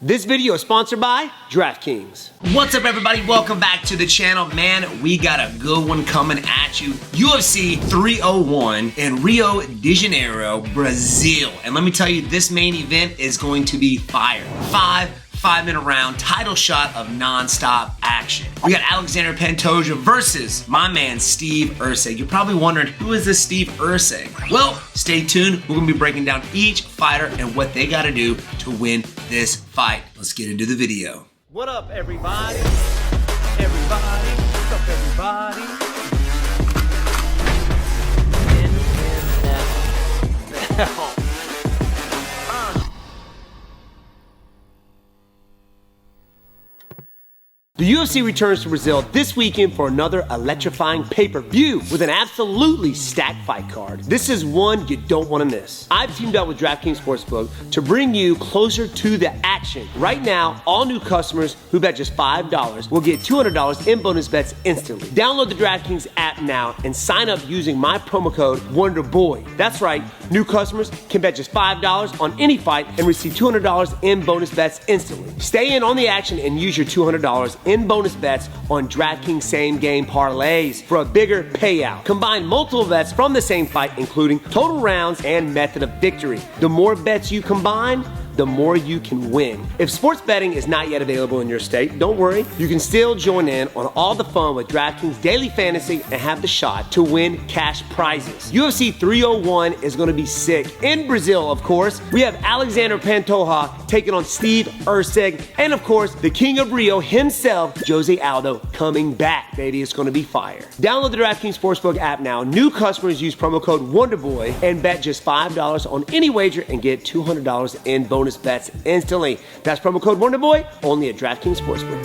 This video is sponsored by DraftKings. What's up, everybody? Welcome back to the channel. Man, we got a good one coming at you. UFC 301 in Rio de Janeiro, Brazil. And let me tell you, this main event is going to be fire. Five-minute round, title shot of non-stop action. We got Alexander Pantoja versus my man, Steve Erceg. You're probably wondering, who is this Steve Erceg? Well, stay tuned. We're gonna be breaking down each fighter and what they gotta do to win this fight. Let's get into the video. What up, everybody? What's up, everybody? The UFC returns to Brazil this weekend for another electrifying pay-per-view with an absolutely stacked fight card. This is one you don't want to miss. I've teamed up with DraftKings Sportsbook to bring you closer to the action. Right now, all new customers who bet just $5 will get $200 in bonus bets instantly. Download the DraftKings app now and sign up using my promo code Wonderboy. That's right, new customers can bet just $5 on any fight and receive $200 in bonus bets instantly. Stay in on the action and use your $200 in bonus bets on DraftKings same game parlays for a bigger payout. Combine multiple bets from the same fight, including total rounds and method of victory. The more bets you combine, the more you can win. If sports betting is not yet available in your state, don't worry. You can still join in on all the fun with DraftKings Daily Fantasy and have the shot to win cash prizes. UFC 301 is gonna be sick. In Brazil, of course, we have Alexander Pantoja taking on Steve Erceg, and of course, the king of Rio himself, Jose Aldo, coming back. Baby, it's gonna be fire. Download the DraftKings Sportsbook app now. New customers use promo code Wonderboy and bet just $5 on any wager and get $200 in bonus bets instantly. That's promo code Wonderboy, only at DraftKings Sportsbook.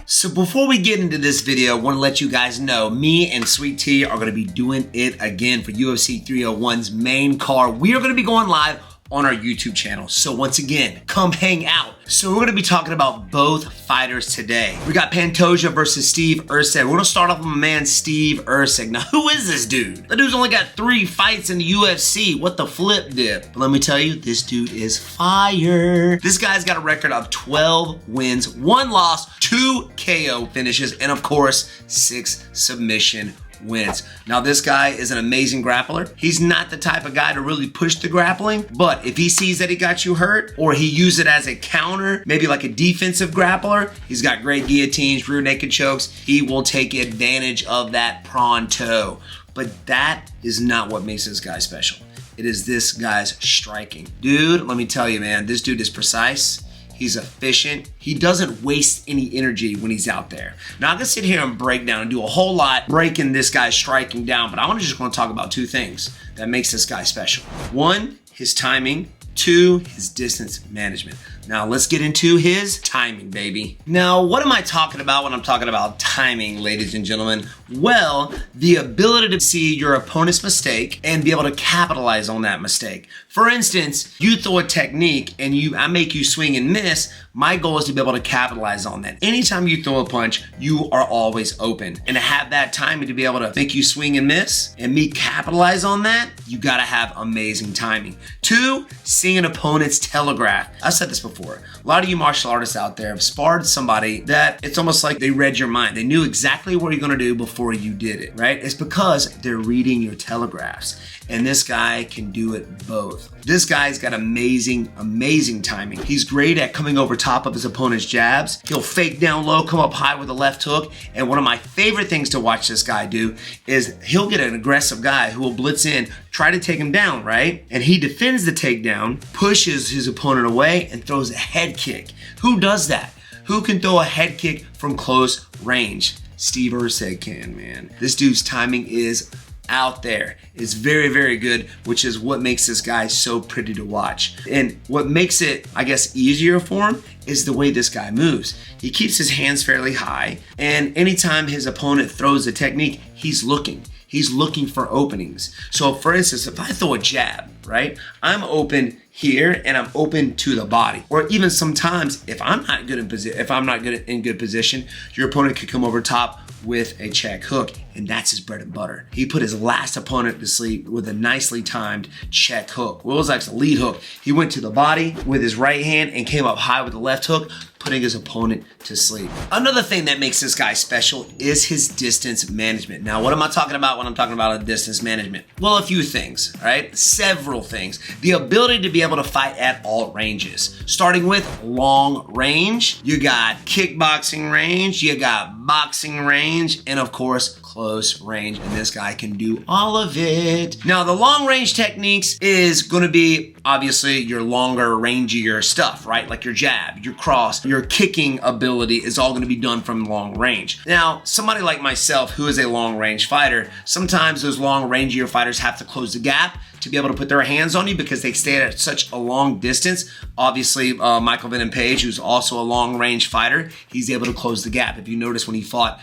So before we get into this video, I want to let you guys know, me and Sweet Tea are going to be doing it again for UFC 301's main card. We are going to be going live on our YouTube channel. So once again, come hang out. So we're gonna be talking about both fighters today. We got Pantoja versus Steve Erceg. We're gonna start off with my man, Steve Erceg. Now, who is this dude? That dude's only got 3 fights in the UFC. What the flip dip? But let me tell you, this dude is fire. This guy's got a record of 12 wins, 1 loss, 2 KO finishes, and of course, 6 submission wins. Now, this guy is an amazing grappler. He's not the type of guy to really push the grappling, but if he sees that he got you hurt, or he used it as a counter, maybe like a defensive grappler, he's got great guillotines, rear naked chokes, he will take advantage of that pronto. But that is not what makes this guy special. It is this guy's striking. Dude, let me tell you, man, this dude is precise. He's efficient. He doesn't waste any energy when he's out there. Now, I'm gonna sit here and break down and do a whole lot breaking this guy's striking down, but I just wanna talk about 2 things that makes this guy special. 1, his timing. 2, his distance management. Now let's get into his timing, baby. Now, what am I talking about when I'm talking about timing, ladies and gentlemen? Well, the ability to see your opponent's mistake and be able to capitalize on that mistake. For instance, you throw a technique and I make you swing and miss. My goal is to be able to capitalize on that. Anytime you throw a punch, you are always open. And to have that timing to be able to make you swing and miss and me capitalize on that, you gotta have amazing timing. 2, seeing an opponent's telegraph. I've said this before. A lot of you martial artists out there have sparred somebody that it's almost like they read your mind. They knew exactly what you're gonna do before you did it, right? It's because they're reading your telegraphs. And this guy can do it both. This guy's got amazing timing. He's great at coming over top of his opponent's jabs. He'll fake down low, come up high with a left hook. And one of my favorite things to watch this guy do is he'll get an aggressive guy who will blitz in, try to take him down, right? And he defends the takedown, pushes his opponent away, and throws a head kick. Who does that? Who can throw a head kick from close range? Steve Erceg can, man. This dude's timing is out there. It's very, very good, which is what makes this guy so pretty to watch. And what makes it, I guess, easier for him is the way this guy moves. He keeps his hands fairly high, and anytime his opponent throws a technique, he's looking. He's looking for openings. So for instance, if I throw a jab, right, I'm open here and I'm open to the body. Or even sometimes if I'm not good in position, your opponent could come over top with a check hook and that's his bread and butter. He put his last opponent to sleep with a nicely timed check hook. Well, it was like a lead hook. He went to the body with his right hand and came up high with the left hook, putting his opponent to sleep. Another thing that makes this guy special is his distance management. Now, what am I talking about when I'm talking about a distance management? Well, a few things, right? Several things. The ability to be able to fight at all ranges. Starting with long range, you got kickboxing range, you got boxing range, and of course, close range, and this guy can do all of it. Now, the long range techniques is gonna be obviously your longer, rangier stuff, right? Like your jab, your cross, your kicking ability is all gonna be done from long range. Now, somebody like myself who is a long range fighter, sometimes those long rangier fighters have to close the gap to be able to put their hands on you because they stay at such a long distance. Obviously, Michael Venom Page, who's also a long range fighter, he's able to close the gap. If you notice when he fought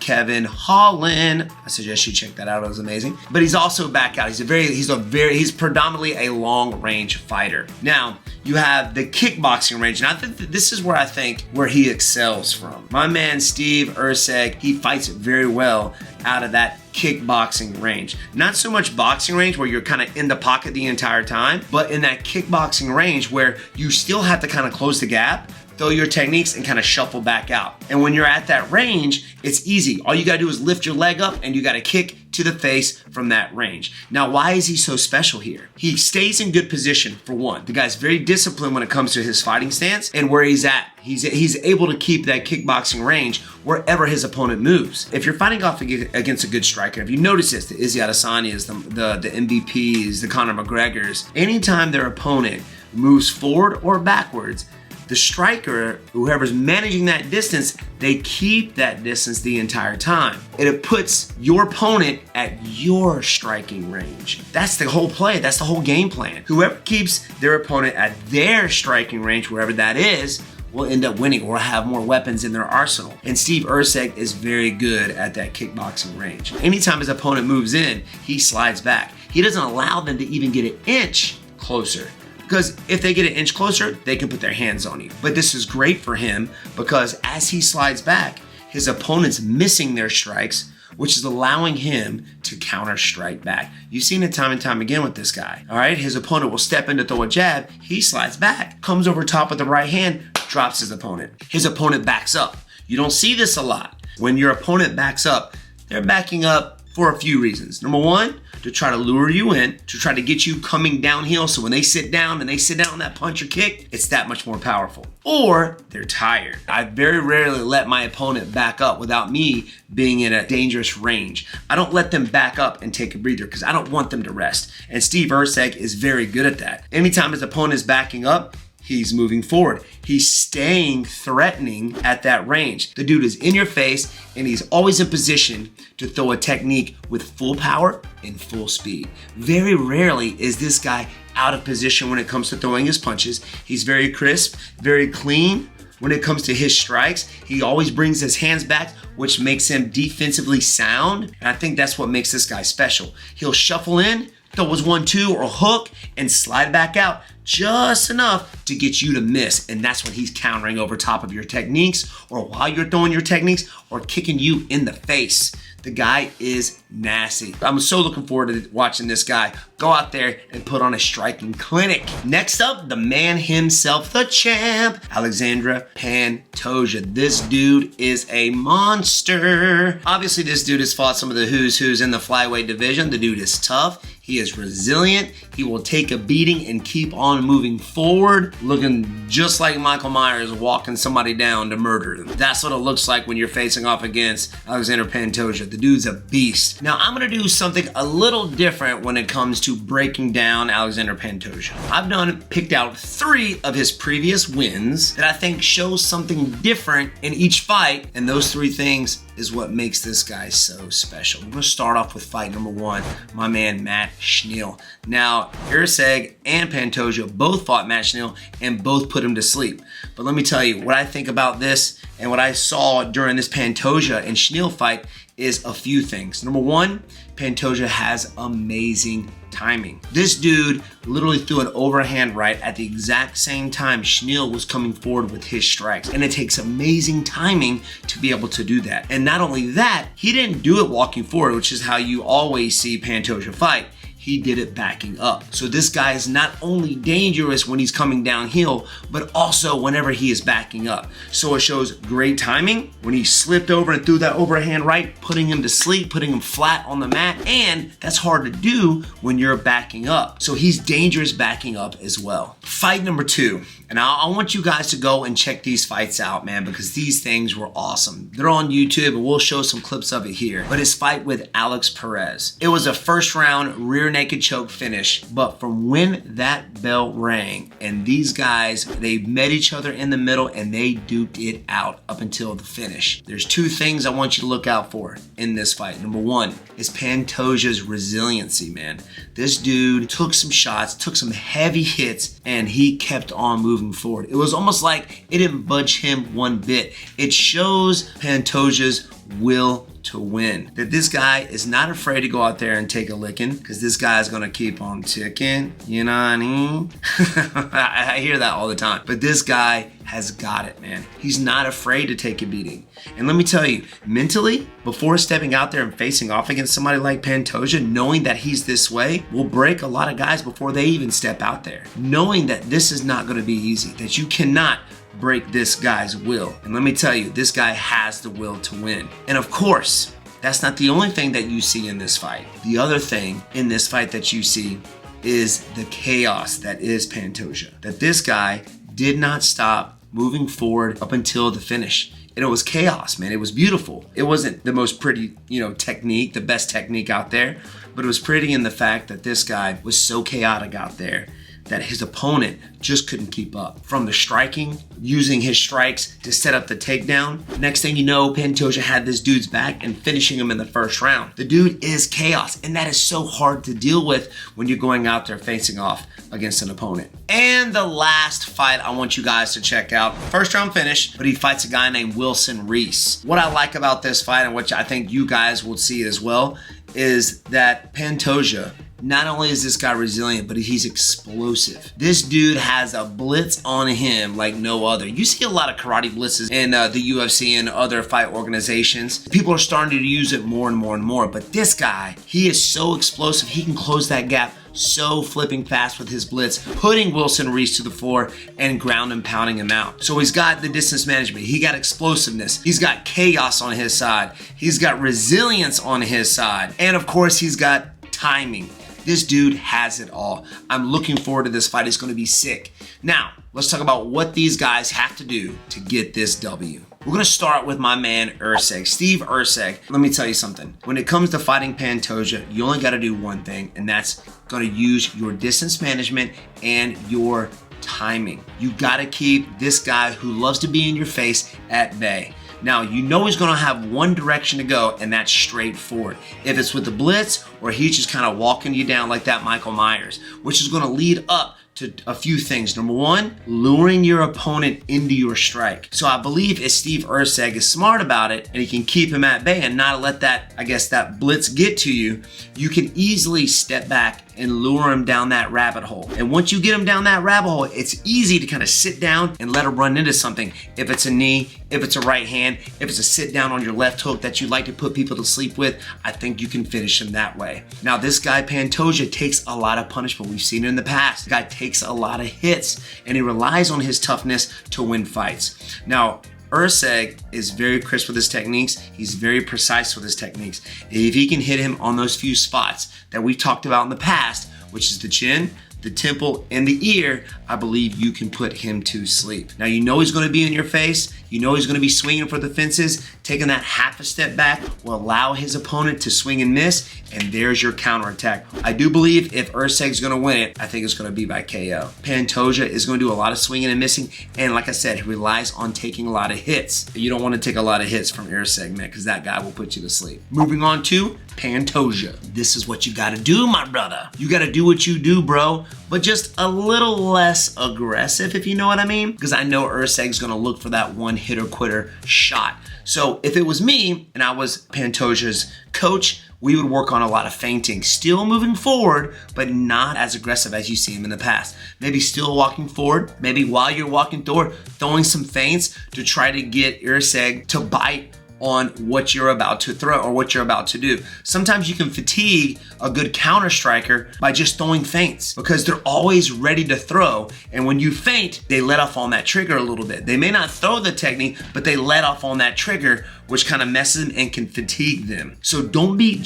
Kevin Holland, I suggest you check that out. It was amazing. But he's also back out. He's predominantly a long range fighter. Now you have the kickboxing range, and I think that this is where he excels from. My man Steve Erceg, he fights very well out of that kickboxing range. Not so much boxing range where you're kind of in the pocket the entire time, but in that kickboxing range where you still have to kind of close the gap, throw your techniques, and kind of shuffle back out. And when you're at that range, it's easy. All you gotta do is lift your leg up and you gotta kick to the face from that range. Now, why is he so special here? He stays in good position, for one. The guy's very disciplined when it comes to his fighting stance and where he's at. He's able to keep that kickboxing range wherever his opponent moves. If you're fighting off against a good striker, if you notice this, the Izzy Adesanya's, the MVPs, the Conor McGregors, anytime their opponent moves forward or backwards, the striker, whoever's managing that distance, they keep that distance the entire time. And it puts your opponent at your striking range. That's the whole play. That's the whole game plan. Whoever keeps their opponent at their striking range, wherever that is, will end up winning or have more weapons in their arsenal. And Steve Erceg is very good at that kickboxing range. Anytime his opponent moves in, he slides back. He doesn't allow them to even get an inch closer. Because if they get an inch closer, they can put their hands on you. But this is great for him because as he slides back, his opponent's missing their strikes, which is allowing him to counter strike back. You've seen it time and time again with this guy. All right, his opponent will step in to throw a jab, he slides back, comes over top with the right hand, drops his opponent. His opponent backs up. You don't see this a lot. When your opponent backs up, they're backing up for a few reasons. Number one, to try to lure you in, to try to get you coming downhill, so when they sit down and they sit down on that punch or kick, it's that much more powerful. Or they're tired. I very rarely let my opponent back up without me being in a dangerous range. I don't let them back up and take a breather because I don't want them to rest. And Steve Erceg is very good at that. Anytime his opponent is backing up, he's moving forward. He's staying threatening at that range. The dude is in your face and he's always in position to throw a technique with full power and full speed. Very rarely is this guy out of position when it comes to throwing his punches. He's very crisp, very clean. When it comes to his strikes, he always brings his hands back, which makes him defensively sound. And I think that's what makes this guy special. He'll shuffle in, throw his 1-2 or hook, and slide back out just enough to get you to miss. And that's when he's countering over top of your techniques, or while you're throwing your techniques, or kicking you in the face. The guy is nasty. I'm so looking forward to watching this guy go out there and put on a striking clinic. Next up, the man himself, the champ, Alexander Pantoja. This dude is a monster. Obviously, this dude has fought some of the who's in the flyweight division. The dude is tough. He is resilient. He will take a beating and keep on moving forward, looking just like Michael Myers walking somebody down to murder them. That's what it looks like when you're facing off against Alexander Pantoja. The dude's a beast. Now, I'm gonna do something a little different when it comes to breaking down Alexander Pantoja. I've picked out 3 of his previous wins that I think shows something different in each fight, and those 3 things is what makes this guy so special. We're gonna start off with fight number 1, my man Matt Schnell. Now, Erceg and Pantoja both fought Matt Schnell and both put him to sleep. But let me tell you, what I think about this and what I saw during this Pantoja and Schnell fight is a few things. Number one, Pantoja has amazing timing. This dude literally threw an overhand right at the exact same time Schneel was coming forward with his strikes. And it takes amazing timing to be able to do that. And not only that, he didn't do it walking forward, which is how you always see Pantoja fight. He did it backing up. So this guy is not only dangerous when he's coming downhill, but also whenever he is backing up. So it shows great timing when he slipped over and threw that overhand right, putting him to sleep, putting him flat on the mat. And that's hard to do when you're backing up. So he's dangerous backing up as well. Fight number 2. And I want you guys to go and check these fights out, man, because these things were awesome. They're on YouTube, and we'll show some clips of it here. But his fight with Alex Perez. It was a first round rear naked choke finish, but from when that bell rang, and these guys, they met each other in the middle, and they duked it out up until the finish. There's 2 things I want you to look out for in this fight. Number 1 is Pantoja's resiliency, man. This dude took some shots, took some heavy hits, and he kept on moving forward. It was almost like it didn't budge him one bit. It shows Pantoja's will to win. That this guy is not afraid to go out there and take a licking, because this guy is going to keep on ticking. You know what I mean? I hear that all the time. But this guy has got it, man. He's not afraid to take a beating. And let me tell you, mentally, before stepping out there and facing off against somebody like Pantoja, knowing that he's this way will break a lot of guys before they even step out there. Knowing that this is not going to be easy, that you cannot break this guy's will. And let me tell you, this guy has the will to win. And of course, that's not the only thing that you see in this fight. The other thing in this fight that you see is the chaos that is Pantoja. That this guy did not stop moving forward up until the finish. And it was chaos, man. It was beautiful. It wasn't the most pretty, technique, the best technique out there, but it was pretty in the fact that this guy was so chaotic out there that his opponent just couldn't keep up. From the striking, using his strikes to set up the takedown. Next thing you know, Pantoja had this dude's back and finishing him in the first round. The dude is chaos, and that is so hard to deal with when you're going out there facing off against an opponent. And the last fight I want you guys to check out. First round finish, but he fights a guy named Wilson Reese. What I like about this fight, and which I think you guys will see as well, is that Pantoja, not only is this guy resilient, but he's explosive. This dude has a blitz on him like no other. You see a lot of karate blitzes in the UFC and other fight organizations. People are starting to use it more and more and more, but this guy, he is so explosive. He can close that gap so flipping fast with his blitz, putting Wilson Reese to the floor and ground and pounding him out. So he's got the distance management. He got explosiveness. He's got chaos on his side. He's got resilience on his side. And of course, he's got timing. This dude has it all. I'm looking forward to this fight. It's going to be sick. Now, let's talk about what these guys have to do to get this W. We're going to start with my man Erceg, Steve Erceg. Let me tell you something. When it comes to fighting Pantoja, you only got to do one thing, and that's going to use your distance management and your timing. You got to keep this guy who loves to be in your face at bay. Now, you know he's going to have one direction to go, and that's straight forward. If it's with the blitz, or he's just kind of walking you down like that Michael Myers, which is going to lead up to a few things. Number one, luring your opponent into your strike. So I believe if Steve Erceg is smart about it and he can keep him at bay and not let that, that blitz get to you, you can easily step back and lure him down that rabbit hole. And once you get him down that rabbit hole, it's easy to kind of sit down and let him run into something. If it's a knee, if it's a right hand, if it's a sit down on your left hook that you like to put people to sleep with, I think you can finish him that way. Now, this guy Pantoja takes a lot of punishment. We've seen it in the past. The guy takes a lot of hits, and he relies on his toughness to win fights. Now, Erceg is very crisp with his techniques. He's very precise with his techniques. If he can hit him on those few spots that we've talked about in the past, which is the chin, the temple, and the ear, I believe you can put him to sleep. Now, you know he's going to be in your face. You know he's going to be swinging for the fences. Taking that half a step back will allow his opponent to swing and miss, and there's your counterattack. I do believe if Erceg's going to win it, I think it's going to be by KO. Pantoja is going to do a lot of swinging and missing, and like I said, he relies on taking a lot of hits. You don't want to take a lot of hits from Erceg, man, because that guy will put you to sleep. Moving on to Pantoja. This is what you gotta do, my brother. You gotta do what you do, bro, but just a little less aggressive, if you know what I mean. Because I know Erceg's gonna look for that one hitter quitter shot. So if it was me and I was Pantoja's coach, we would work on a lot of feinting, still moving forward, but not as aggressive as you see him in the past. Maybe still walking forward, maybe while you're walking forward, throwing some feints to try to get Erceg to bite on what you're about to throw or what you're about to do. Sometimes you can fatigue a good counter striker by just throwing feints because they're always ready to throw. And when you feint, they let off on that trigger a little bit. They may not throw the technique, but they let off on that trigger, which kind of messes them and can fatigue them. So don't be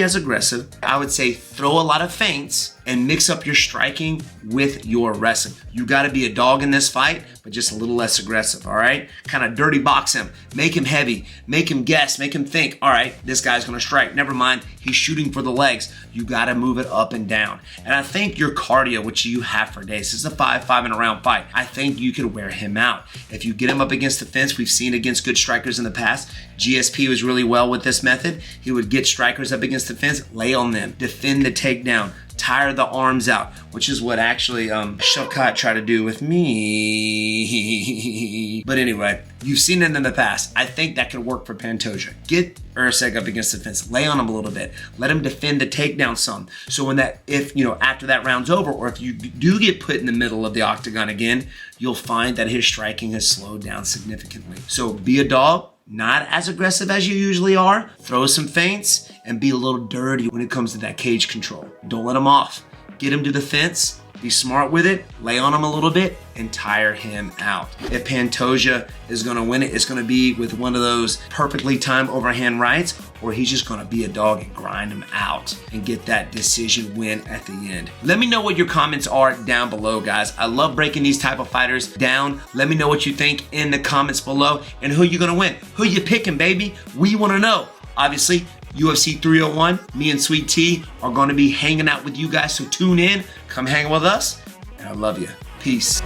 as aggressive. I would say throw a lot of feints and mix up your striking with your wrestling. You gotta be a dog in this fight, but just a little less aggressive, all right? Kind of dirty box him, make him heavy, make him guess, make him think, all right, this guy's gonna strike. Never mind, he's shooting for the legs. You gotta move it up and down. And I think your cardio, which you have for days, this is a 5 and a round fight. I think you could wear him out. If you get him up against the fence, we've seen against good strikers in the past, GSP was really well with this method. He would get strikers up against the fence, lay on them, defend the takedown, tire the arms out, which is what actually Shawkat tried to do with me. But anyway, you've seen it in the past. I think that could work for Pantoja. Get Erceg up against the fence, lay on him a little bit, let him defend the takedown some. So when after that round's over, or if you do get put in the middle of the octagon again, you'll find that his striking has slowed down significantly. So be a dog. Not as aggressive as you usually are. Throw some feints and be a little dirty when it comes to that cage control. Don't let him off. Get him to the fence. Be smart with it. Lay on him a little bit and tire him out. If Pantoja is going to win it, it's going to be with one of those perfectly timed overhand rights, or he's just going to be a dog and grind him out and get that decision win at the end. Let me know what your comments are down below, guys. I love breaking these type of fighters down. Let me know what you think in the comments below and who you're going to win. Who you picking, baby? We want to know. Obviously, UFC 301, me and Sweet T are going to be hanging out with you guys, so tune in, come hang with us, and I love you. Peace.